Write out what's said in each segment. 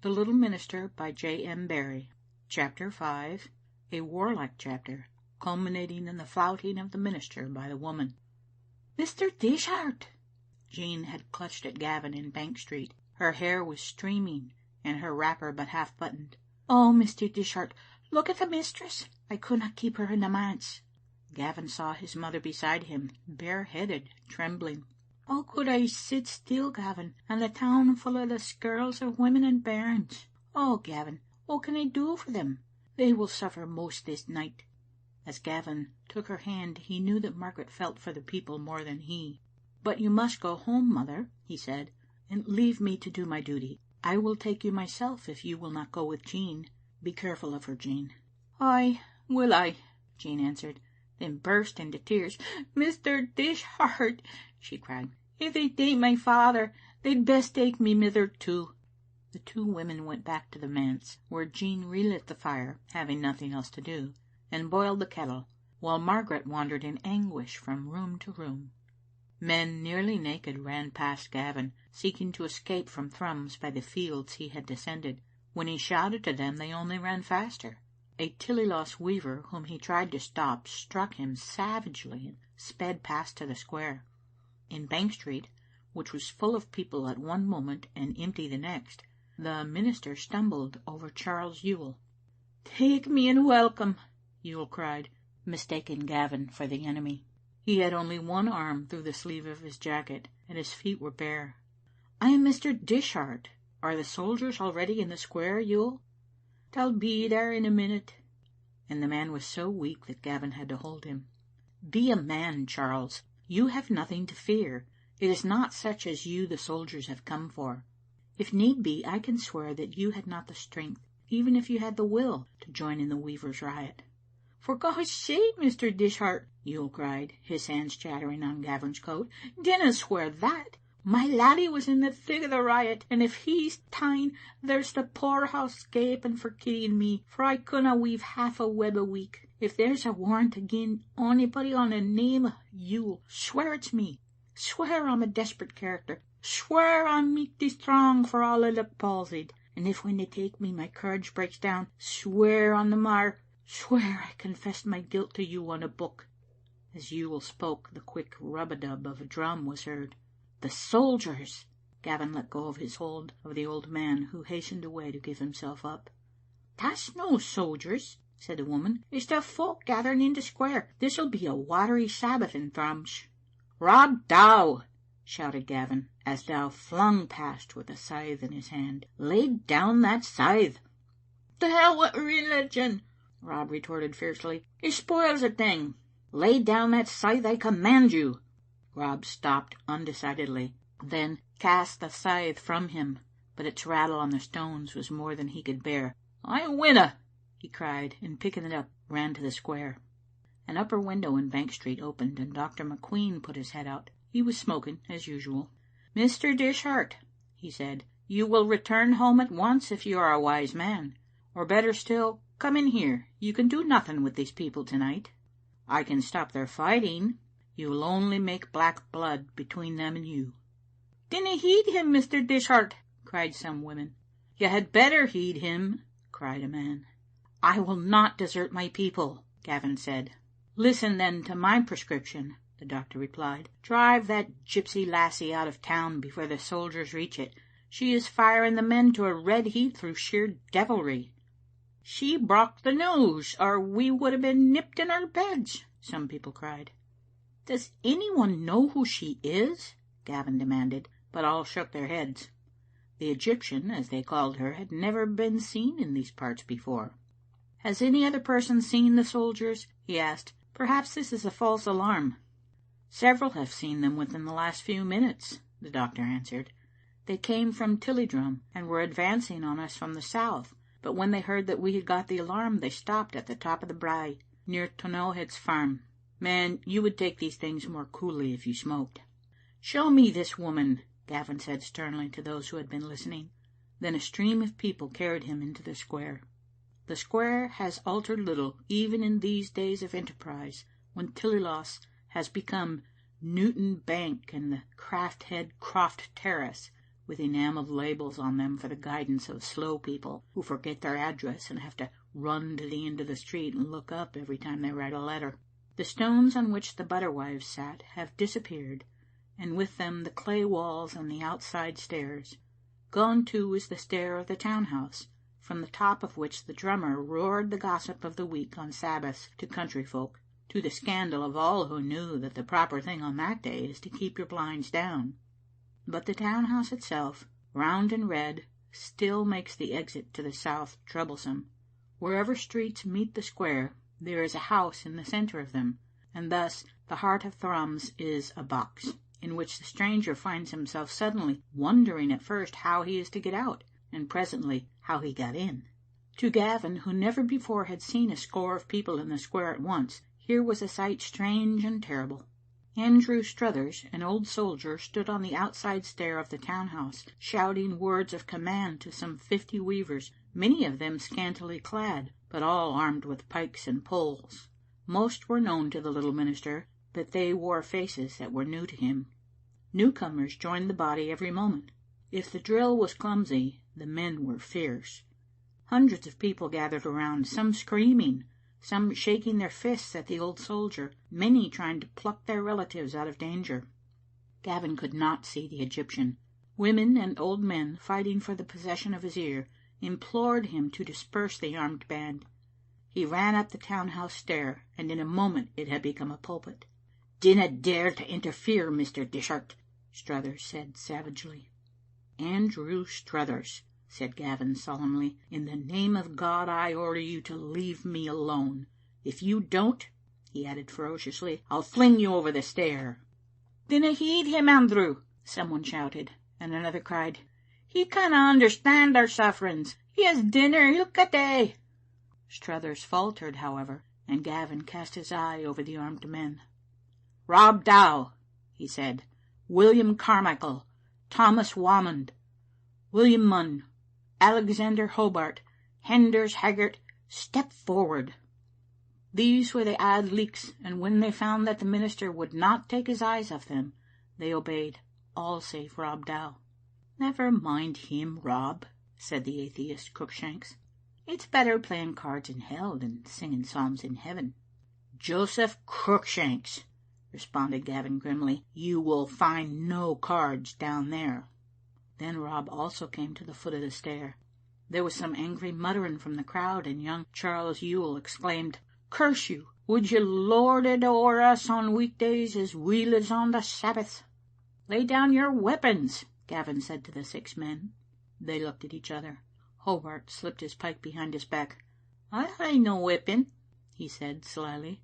The Little Minister by J. M. Barrie. Chapter 5. A warlike chapter, culminating in the flouting of the minister by the woman. "Mr. Dishart!" Jean had clutched at Gavin in Bank Street. Her hair was streaming and her wrapper but half buttoned. "Oh, Mr. Dishart, look at the mistress. I could not keep her in the manse." Gavin saw his mother beside him, bareheaded, trembling. "Oh, could I sit still, Gavin, and the town full of the skirls of women and bairns? Oh, Gavin, what can I do for them? They will suffer most this night." As Gavin took her hand, he knew that Margaret felt for the people more than he. "But you must go home, mother," he said, "and leave me to do my duty. I will take you myself if you will not go with Jean. Be careful of her, Jean." "Ay, will I," Jean answered, then burst into tears. "Mr. Dishart," she cried, "if they take my father, they'd best take me mither too." The two women went back to the manse, where Jean relit the fire, having nothing else to do, and boiled the kettle, while Margaret wandered in anguish from room to room. Men nearly naked ran past Gavin, seeking to escape from Thrums by the fields he had descended. When he shouted to them, they only ran faster. A Tillyloss weaver whom he tried to stop struck him savagely and sped past to the square. In Bank Street, which was full of people at one moment and empty the next, the minister stumbled over Charles Yuill. "Take me and welcome," Yuill cried, mistaking Gavin for the enemy. He had only one arm through the sleeve of his jacket, and his feet were bare. "I am Mr. Dishart. Are the soldiers already in the square, Yuill?" "They'll be there in a minute." And the man was so weak that Gavin had to hold him. "Be a man, Charles. You have nothing to fear. It is not such as you the soldiers have come for. If need be, I can swear that you had not the strength, even if you had the will, to join in the weavers' riot." "For God's sake, Mr. Dishart," Yuill cried, his hands chattering on Gavin's coat, "dinna swear that. My laddie was in the thick of the riot, and if he's ta'en, there's the poorhouse gaping for Kitty and me, for I couldna weave half a web a week. If there's a warrant agin onybody on the name of Yuill, swear it's me. Swear I'm a desperate character. Swear I'm michty strong for all I look palsied. And if when they take me my courage breaks down, swear on the mar. Swear I confessed my guilt to you on a book." As Yuill spoke, the quick rub-a-dub of a drum was heard. "The soldiers!" Gavin let go of his hold of the old man, who hastened away to give himself up. "That's no soldiers," said the woman. "It's the folk gathering in the square. This'll be a watery Sabbath in Thrums." "Rob Dow!" shouted Gavin, as Dow flung past with a scythe in his hand. "Lay down that scythe." "The hell with religion," Rob retorted fiercely. "It spoils a thing." "Lay down that scythe, I command you." Rob stopped undecidedly, then cast the scythe from him, but its rattle on the stones was more than he could bear. "I winna," he cried, and picking it up, ran to the square. An upper window in Bank Street opened, and Dr. McQueen put his head out. He was smoking, as usual. "Mr. Dishart," he said, "you will return home at once if you are a wise man. Or better still, come in here. You can do nothing with these people tonight." "I can stop their fighting." "You will only make black blood between them and you." "Dinna heed him, Mr. Dishart," cried some women. "You had better heed him," cried a man. "I will not desert my people," Gavin said. "Listen then to my prescription," the doctor replied. "Drive that gypsy lassie out of town before the soldiers reach it. She is firing the men to a red heat through sheer devilry." "She brocht the news, or we would have been nipped in our beds," some people cried. "Does any one know who she is?" Gavin demanded, but all shook their heads. The Egyptian, as they called her, had never been seen in these parts before. "Has any other person seen the soldiers?" he asked. "Perhaps this is a false alarm." "Several have seen them within the last few minutes," the doctor answered. "They came from Tillydrum and were advancing on us from the south, but when they heard that we had got the alarm, they stopped at the top of the brae, near T'nowhead's farm. Man, you would take these things more coolly if you smoked." "Show me this woman," Gavin said sternly to those who had been listening. Then a stream of people carried him into the square. The square has altered little, even in these days of enterprise, when Tillyloss has become Newton Bank and the Craft Head Croft Terrace, with enamelled labels on them for the guidance of slow people who forget their address and have to run to the end of the street and look up every time they write a letter. The stones on which the butterwives sat have disappeared, and with them the clay walls and the outside stairs. Gone too is the stair of the townhouse, from the top of which the drummer roared the gossip of the week on Sabbaths to country folk, to the scandal of all who knew that the proper thing on that day is to keep your blinds down. But the townhouse itself, round and red, still makes the exit to the south troublesome. Wherever streets meet the square, there is a house in the centre of them, and thus the heart of Thrums is a box, in which the stranger finds himself suddenly wondering at first how he is to get out, and presently how he got in. To Gavin, who never before had seen a score of people in the square at once, here was a sight strange and terrible. Andrew Struthers, an old soldier, stood on the outside stair of the townhouse, shouting words of command to some 50 weavers, many of them scantily clad, but all armed with pikes and poles. Most were known to the little minister, but they wore faces that were new to him. Newcomers joined the body every moment. If the drill was clumsy, the men were fierce. Hundreds of people gathered around, some screaming, some shaking their fists at the old soldier, many trying to pluck their relatives out of danger. Gavin could not see the Egyptian. Women and old men, fighting for the possession of his ear, implored him to disperse the armed band. He ran up the townhouse stair, and in a moment it had become a pulpit. "Dinna dare to interfere, Mr. Dishart," Struthers said savagely. "Andrew Struthers," said Gavin solemnly, "in the name of God I order you to leave me alone. If you don't," he added ferociously, "I'll fling you over the stair." "Dinna heed him, Andrew," someone shouted, and another cried, "He canna understand our sufferings. He has dinner ilka day." Struthers faltered, however, and Gavin cast his eye over the armed men. "Rob Dow," he said, "William Carmichael, Thomas Wamond, William Munn, Alexander Hobart, Henders Haggart, step forward." These were the Ad Leaks, and when they found that the minister would not take his eyes off them, they obeyed, all save Rob Dow. "Never mind him, Rob," said the atheist Cruikshanks. "It's better playing cards in hell than singing psalms in heaven." "Joseph Cruikshanks," responded Gavin grimly, "you will find no cards down there." Then Rob also came to the foot of the stair. There was some angry muttering from the crowd, and young Charles Yuill exclaimed, "Curse you, would you lord it o'er us on weekdays as weel as on the Sabbath?" "Lay down your weapons," Gavin said to the 6 men. They looked at each other. Hobart slipped his pike behind his back. "I hae no weapon," he said slyly.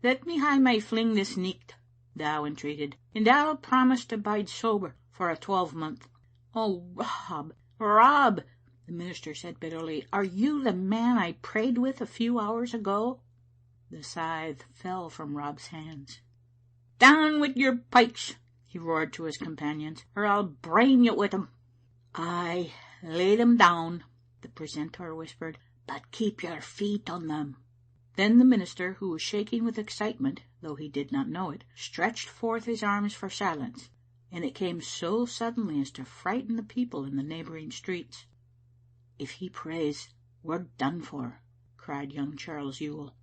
"Let me hae my fling this nicht," Dow entreated, "and I'll promise to bide sober for a 12-month." "Oh, Rob, Rob," the minister said bitterly, "are you the man I prayed with a few hours ago?" The scythe fell from Rob's hands. "Down wi' your pikes," he roared to his companions, "or I'll brain you wi' them." "Ay, lay them down," the precentor whispered, "but keep your feet on them." Then the minister, who was shaking with excitement, though he did not know it, stretched forth his arms for silence, and it came so suddenly as to frighten the people in the neighbouring streets. "If he prays, we're done for," cried young Charles Yuill.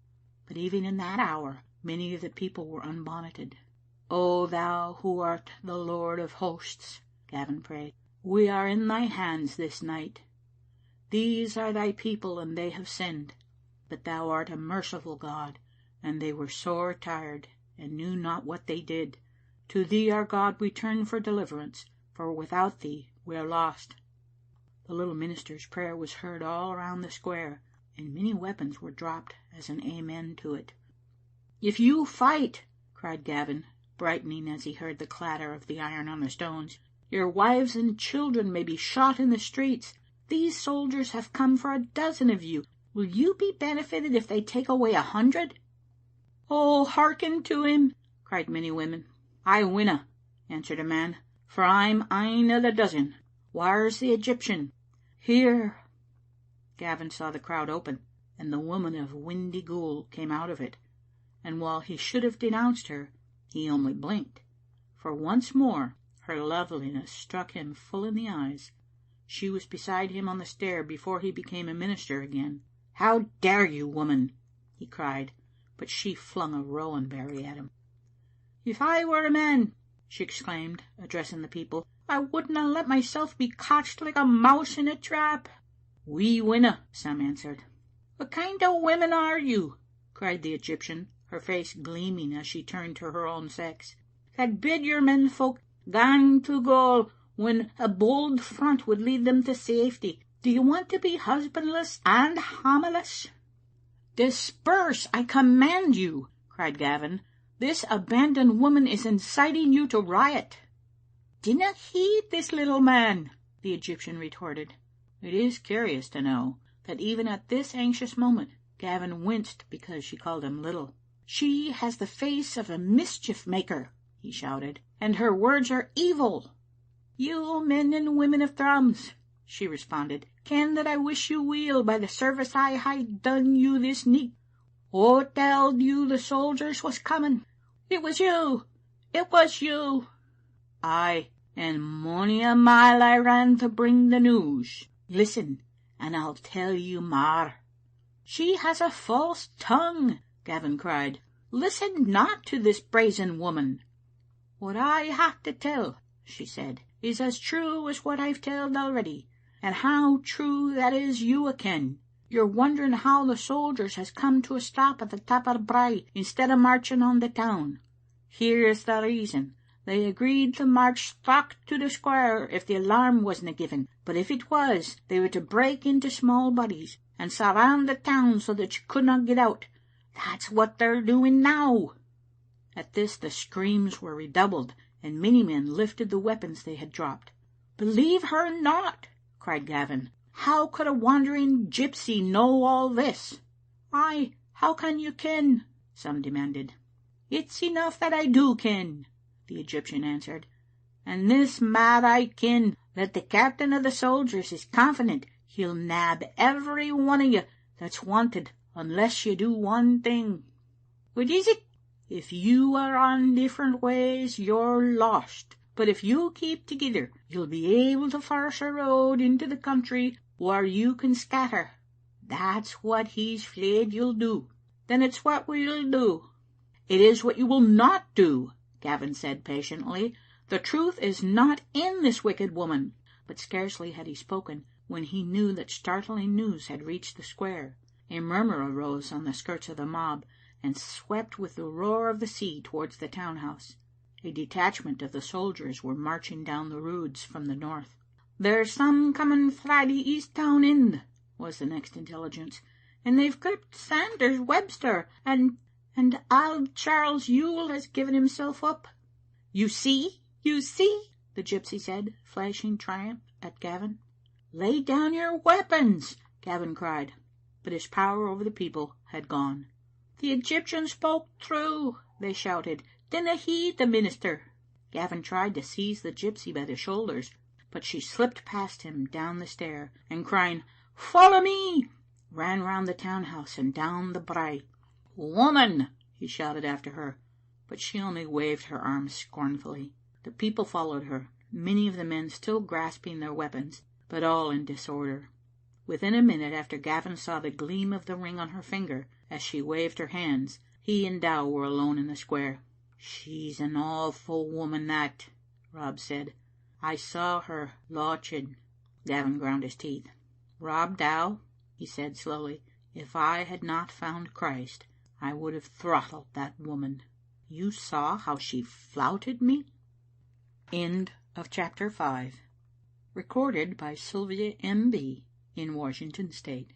But even in that hour many of the people were unbonneted. "O thou who art the Lord of hosts," Gavin prayed, "we are in thy hands this night. These are thy people, and they have sinned. But thou art a merciful God, and they were sore tired, and knew not what they did. To thee, our God, we turn for deliverance, for without thee we are lost." The little minister's prayer was heard all round the square, and many weapons were dropped as an amen to it. "If you fight," cried Gavin, brightening as he heard the clatter of the iron on the stones, "your wives and children may be shot in the streets. These soldiers have come for 12 of you. Will you be benefited if they take away 100? "Oh, hearken to him," cried many women. "I winna," answered a man, "for I'm ane o' the 12. Whaur's the Egyptian?" "Here." Gavin saw the crowd open, and the woman of Windyghoul came out of it, and while he should have denounced her, he only blinked, for once more Her loveliness struck him full in the eyes. She was beside him on the stair before he became a minister again. "How dare you, woman?" he cried, but she flung a rowan berry at him. "If I were a man," she exclaimed, addressing the people, "I wouldna let myself be catched like a mouse in a trap." "We winna," some answered. "What kind o' women are you?" cried the Egyptian, her face gleaming as she turned to her own sex, "that bid your menfolk gang to gaol when a bold front would lead them to safety? Do you want to be husbandless and hammerless?" "Disperse, I command you," cried Gavin. "This abandoned woman is inciting you to riot." "Dinna heed this little man," the Egyptian retorted. It is curious to know that even at this anxious moment Gavin winced because she called him little. "She has the face of a mischief maker," he shouted, "and her words are evil." "You men and women of Thrums," she responded, "ken that I wish you weel by the service I hae done you this nicht. Wha telled you the soldiers was coming? It was you. It was you." "Ay, and mony a mile I ran to bring the news. Listen, and I'll tell you mair." "She has a false tongue," Gavin cried. "Listen not to this brazen woman." "What I have to tell," she said, "is as true as what I've telled already, and how true that is you a ken. You're wondering how the soldiers has come to a stop at the top of the brae instead of marching on the town. Here's the reason. They agreed to march straucht to the square if the alarm wasna given, but if it was, they were to break into small bodies and surround the town so that you could not get out. That's what they're doing now." At this the screams were redoubled, and many men lifted the weapons they had dropped. "Believe her not," cried Gavin. "How could a wandering gypsy know all this?" "Ay, how can you ken?" some demanded. "It's enough that I do ken," the Egyptian answered, "and this mair I ken, that the captain of the soldiers is confident he'll nab every one of you that's wanted unless you do one thing." "What is it?" "If you are on different ways, you're lost, but if you keep together, you'll be able to force a road into the country where you can scatter. That's what he's fleid you'll do." "Then it's what we'll do." "It is what you will not do," Gavin said patiently. "The truth is not in this wicked woman." But scarcely had he spoken when he knew that startling news had reached the square. A murmur arose on the skirts of the mob, and swept with the roar of the sea towards the town house. A detachment of the soldiers were marching down the Roods from the north. "There's some coming frae the east town end," was the next intelligence, "and they've gripped Sanders Webster, and auld Charles Yuill has given himself up." You see, the gypsy said, flashing triumph at Gavin. "Lay down your weapons," Gavin cried, but his power over the people had gone. "The Egyptian spoke true," they shouted. "Dinna heed the minister." Gavin tried to seize the gypsy by the shoulders, but she slipped past him down the stair, and crying, "Follow me," ran round the town house and down the brae. "Woman," he shouted after her, but she only waved her arms scornfully. The people followed her, many of the men still grasping their weapons, but all in disorder. Within a minute after Gavin saw the gleam of the ring on her finger as she waved her hands, he and Dow were alone in the square. "She's an awful woman, that," Rob said. "I saw her lauching." Gavin ground his teeth. "Rob Dow," he said slowly, "if I had not found Christ, I would have throttled that woman. You saw how she flouted me?" End of chapter 5. Recorded by Sylvia M.B. in Washington State.